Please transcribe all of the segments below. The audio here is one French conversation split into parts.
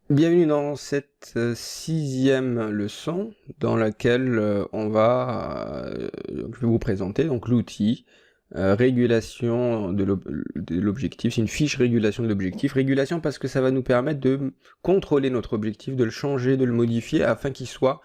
Bienvenue dans cette sixième leçon dans laquelle je vais vous présenter donc l'outil régulation de l'objectif. C'est une fiche régulation de l'objectif. Régulation parce que ça va nous permettre de contrôler notre objectif, de le changer, de le modifier afin qu'il soit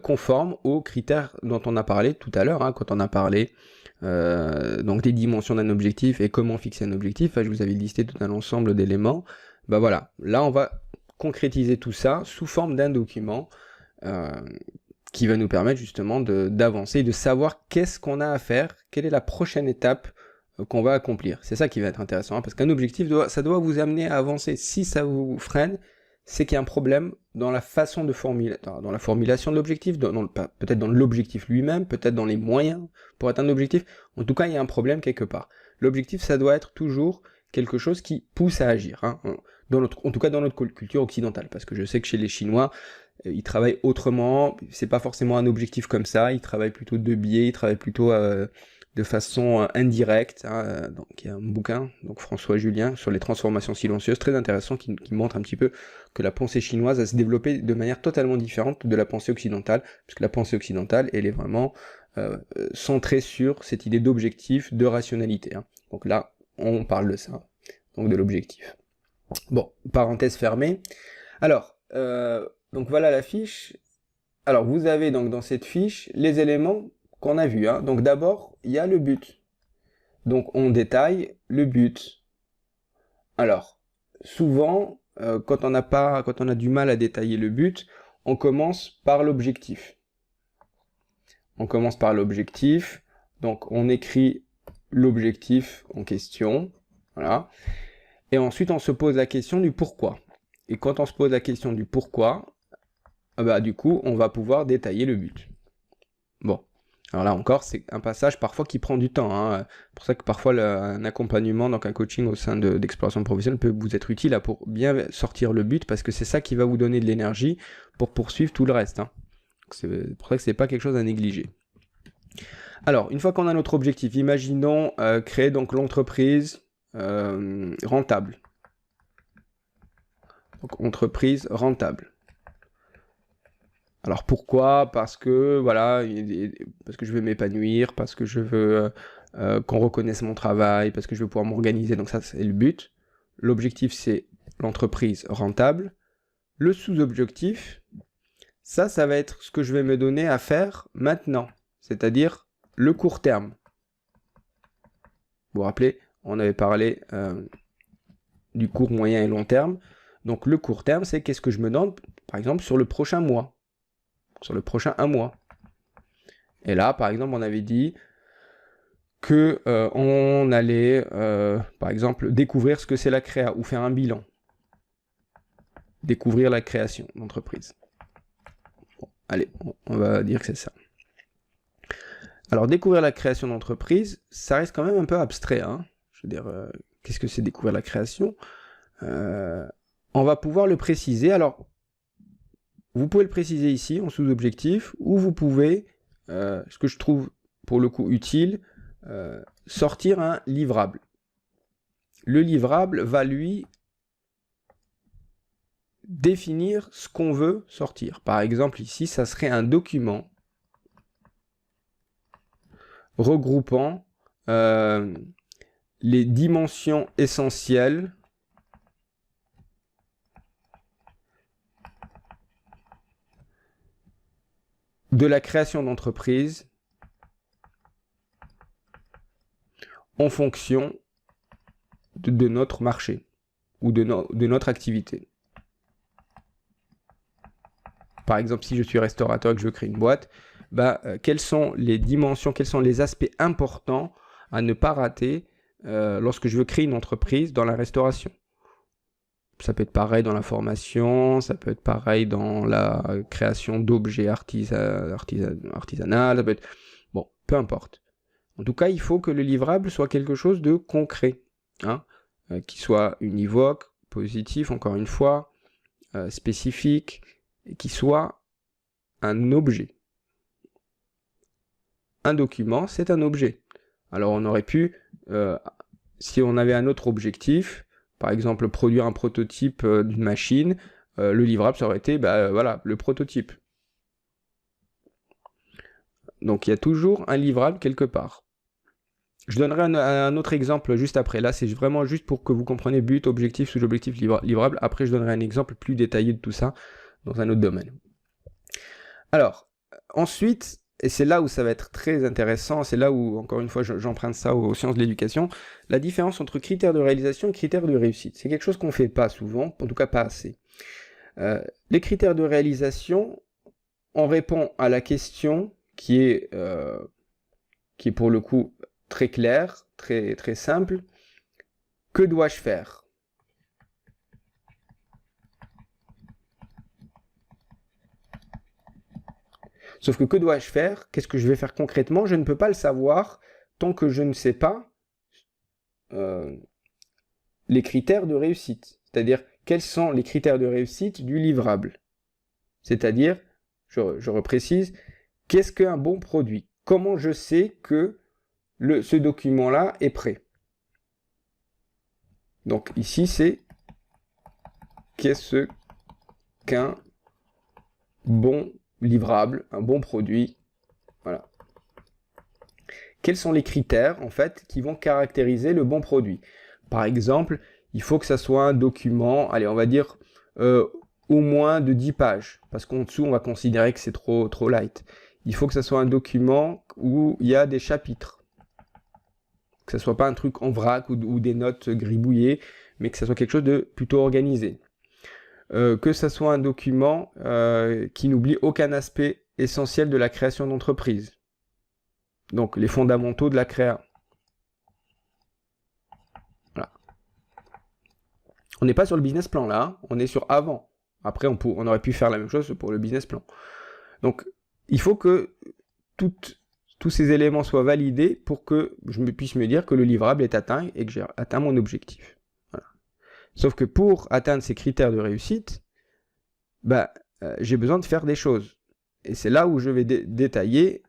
conforme aux critères dont on a parlé tout à l'heure, hein, quand on a parlé donc des dimensions d'un objectif et comment fixer un objectif. Enfin, je vous avais listé tout un ensemble d'éléments. Bah voilà, là on va concrétiser tout ça sous forme d'un document euh, qui va nous permettre justement d'avancer, de savoir qu'est-ce qu'on a à faire, quelle est la prochaine étape qu'on va accomplir. C'est ça qui va être intéressant, hein, parce qu'un objectif, ça doit vous amener à avancer. Si ça vous freine, c'est qu'il y a un problème dans la façon de formuler, dans la formulation de l'objectif, peut-être dans l'objectif lui-même, peut-être dans les moyens pour atteindre l'objectif. En tout cas, il y a un problème quelque part. L'objectif, ça doit être toujours quelque chose qui pousse à agir, hein, en tout cas dans notre culture occidentale, parce que je sais que chez les Chinois, ils travaillent autrement, c'est pas forcément un objectif comme ça, ils travaillent plutôt de biais, ils travaillent plutôt de façon indirecte, hein, donc il y a un bouquin, donc François Julien, sur les transformations silencieuses, très intéressant, qui montre un petit peu que la pensée chinoise a se développé de manière totalement différente de la pensée occidentale, puisque la pensée occidentale, elle est vraiment centrée sur cette idée d'objectif, de rationalité, hein. Donc là, on parle de ça, donc de l'objectif. Bon, parenthèse fermée. Alors, donc voilà la fiche. Alors, vous avez donc dans cette fiche les éléments qu'on a vus, hein. Donc d'abord, il y a le but. Donc on détaille le but. Alors, souvent, quand on a du mal à détailler le but, on commence par l'objectif. On commence par l'objectif. Donc on écrit l'objectif en question. Voilà. Et ensuite, on se pose la question du pourquoi. Et quand on se pose la question du pourquoi, bah, du coup, on va pouvoir détailler le but. Bon. Alors là encore, c'est un passage parfois qui prend du temps, hein. C'est pour ça que parfois un accompagnement, donc un coaching au sein d'exploration professionnelle peut vous être utile pour bien sortir le but, parce que c'est ça qui va vous donner de l'énergie pour poursuivre tout le reste, hein. C'est pour ça que c'est pas quelque chose à négliger. Alors, une fois qu'on a notre objectif, imaginons créer donc l'entreprise rentable. Donc, entreprise rentable. Alors pourquoi? Parce que voilà, parce que je veux m'épanouir, parce que je veux qu'on reconnaisse mon travail, parce que je veux pouvoir m'organiser. Donc ça, c'est le but. L'objectif, c'est l'entreprise rentable. Le sous-objectif, ça va être ce que je vais me donner à faire maintenant, c'est-à-dire le court terme. Vous vous rappelez, on avait parlé du court, moyen et long terme. Donc le court terme, c'est qu'est-ce que je me donne, par exemple, sur le prochain mois, sur le prochain un mois. Et là, par exemple, on avait dit que on allait, par exemple, découvrir ce que c'est la créa, ou faire un bilan. Découvrir la création d'entreprise. Bon, allez, on va dire que c'est ça. Alors, découvrir la création d'entreprise, ça reste quand même un peu abstrait, hein. Je veux dire, qu'est-ce que c'est découvrir la création? On va pouvoir le préciser. Alors, vous pouvez le préciser ici, en sous-objectif, ou vous pouvez, ce que je trouve pour le coup utile, sortir un livrable. Le livrable va, lui, définir ce qu'on veut sortir. Par exemple, ici, ça serait un document regroupant les dimensions essentielles de la création d'entreprise en fonction de notre marché ou de notre activité. Par exemple, si je suis restaurateur et que je veux créer une boîte, bah, quelles sont les dimensions, quels sont les aspects importants à ne pas rater lorsque je veux créer une entreprise dans la restauration. Ça peut être pareil dans la formation, ça peut être pareil dans la création d'objets artisanaux, ça peut être... Bon, peu importe. En tout cas, il faut que le livrable soit quelque chose de concret, hein, qui soit univoque, positif, encore une fois, spécifique, et qui soit un objet. Un document, c'est un objet. Alors on aurait pu, si on avait un autre objectif, par exemple produire un prototype d'une machine, le livrable, ça aurait été voilà, le prototype. Donc il y a toujours un livrable quelque part. Je donnerai un autre exemple juste après. Là, c'est vraiment juste pour que vous compreniez but, objectif, sous-objectif, livrable. Après, je donnerai un exemple plus détaillé de tout ça dans un autre domaine. Alors, ensuite, et c'est là où ça va être très intéressant, c'est là où, encore une fois, j'emprunte ça aux sciences de l'éducation, la différence entre critères de réalisation et critères de réussite. C'est quelque chose qu'on ne fait pas souvent, en tout cas pas assez. Les critères de réalisation, on répond à la question qui est pour le coup très claire, très, très simple. Que dois-je faire ? Sauf que dois-je faire ? Qu'est-ce que je vais faire concrètement ? Je ne peux pas le savoir tant que je ne sais pas les critères de réussite. C'est-à-dire, quels sont les critères de réussite du livrable ? C'est-à-dire, je reprécise, qu'est-ce qu'un bon produit ? Comment je sais que ce document-là est prêt ? Donc ici, c'est qu'est-ce qu'un bon livrable, un bon produit. Voilà. Quels sont les critères, en fait, qui vont caractériser le bon produit ? Par exemple, il faut que ça soit un document, allez, on va dire au moins de 10 pages, parce qu'en dessous, on va considérer que c'est trop light. Il faut que ça soit un document où il y a des chapitres. Que ça soit pas un truc en vrac ou des notes gribouillées, mais que ça soit quelque chose de plutôt organisé. Que ça soit un document qui n'oublie aucun aspect essentiel de la création d'entreprise. Donc, les fondamentaux de la créa. Voilà. On n'est pas sur le business plan là, hein, on est sur avant. Après, on aurait pu faire la même chose pour le business plan. Donc, il faut que tous ces éléments soient validés pour que je puisse me dire que le livrable est atteint et que j'ai atteint mon objectif. Voilà. Sauf que pour atteindre ces critères de réussite, j'ai besoin de faire des choses. Et c'est là où je vais détailler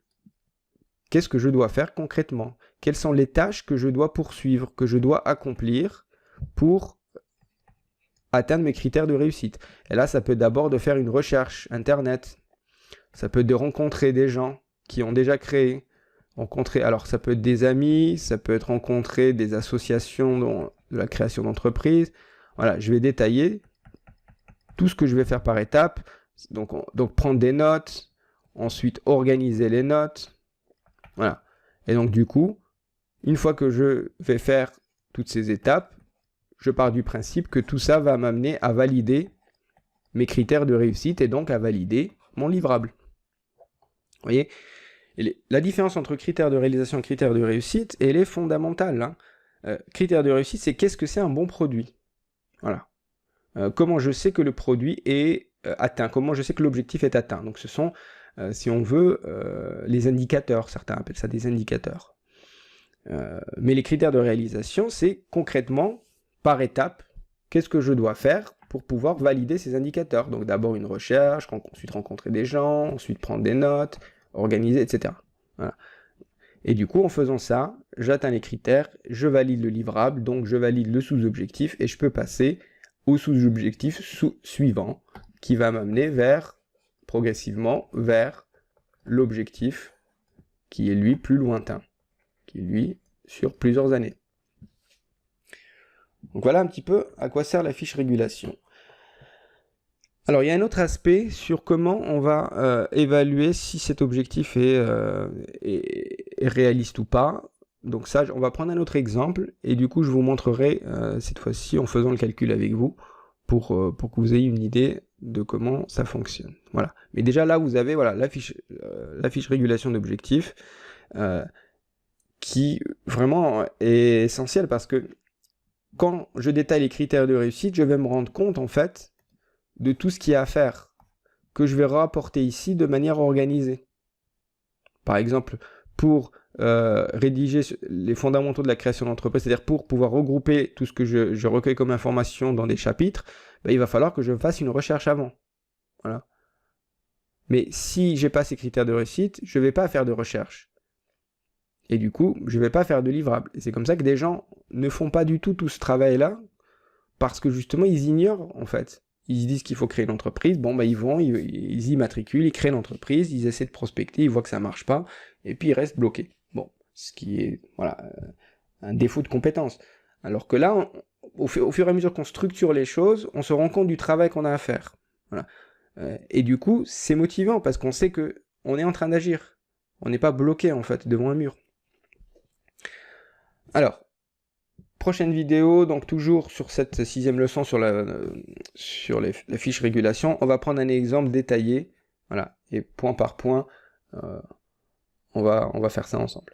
qu'est-ce que je dois faire concrètement. Quelles sont les tâches que je dois poursuivre, que je dois accomplir pour atteindre mes critères de réussite. Et là, ça peut d'abord de faire une recherche Internet. Ça peut être de rencontrer des gens qui ont déjà créé. Alors, ça peut être des amis, ça peut être rencontrer des associations de la création d'entreprise. Voilà, je vais détailler tout ce que je vais faire par étapes. Donc prendre des notes, ensuite organiser les notes. Voilà. Et donc, du coup, une fois que je vais faire toutes ces étapes, je pars du principe que tout ça va m'amener à valider mes critères de réussite et donc à valider mon livrable. Vous voyez ? Et la différence entre critères de réalisation et critères de réussite, elle est fondamentale. Hein. Critères de réussite, c'est qu'est-ce que c'est un bon produit ? Voilà. Comment je sais que le produit est atteint ? Comment je sais que l'objectif est atteint ? Donc ce sont, si on veut, les indicateurs. Certains appellent ça des indicateurs. Mais les critères de réalisation, c'est concrètement, par étape, qu'est-ce que je dois faire pour pouvoir valider ces indicateurs. Donc d'abord une recherche, ensuite rencontrer des gens, ensuite prendre des notes, organiser, etc. Voilà. Et du coup, en faisant ça, j'atteins les critères, je valide le livrable, donc je valide le sous-objectif, et je peux passer au sous-objectif suivant, qui va m'amener progressivement vers l'objectif qui est lui plus lointain, qui est lui sur plusieurs années. Donc voilà un petit peu à quoi sert la fiche régulation. Alors il y a un autre aspect sur comment on va évaluer si cet objectif est réaliste ou pas. Donc ça, on va prendre un autre exemple et du coup je vous montrerai cette fois-ci en faisant le calcul avec vous pour que vous ayez une idée de comment ça fonctionne. Voilà. Mais déjà là vous avez la fiche régulation d'objectifs qui vraiment est essentielle parce que quand je détaille les critères de réussite, je vais me rendre compte en fait de tout ce qu'il y a à faire, que je vais rapporter ici de manière organisée. Par exemple, pour rédiger les fondamentaux de la création d'entreprise, c'est-à-dire pour pouvoir regrouper tout ce que je recueille comme information dans des chapitres, il va falloir que je fasse une recherche avant. Voilà. Mais si j'ai pas ces critères de réussite, je ne vais pas faire de recherche. Et du coup, je ne vais pas faire de livrable. Et c'est comme ça que des gens ne font pas du tout ce travail-là, parce que justement, ils ignorent, en fait. ils se disent qu'il faut créer une entreprise, bon, bah, ils vont, ils immatriculent, ils créent l'entreprise, ils essaient de prospecter, ils voient que ça marche pas, et puis ils restent bloqués. Bon, ce qui est, voilà, un défaut de compétence. Alors que là, au fur et à mesure qu'on structure les choses, on se rend compte du travail qu'on a à faire. Voilà. Et du coup, c'est motivant, parce qu'on sait que on est en train d'agir. On n'est pas bloqué, en fait, devant un mur. Alors, prochaine vidéo, donc toujours sur cette 6e leçon sur la fiche régulation, on va prendre un exemple détaillé, voilà, et point par point, on va faire ça ensemble.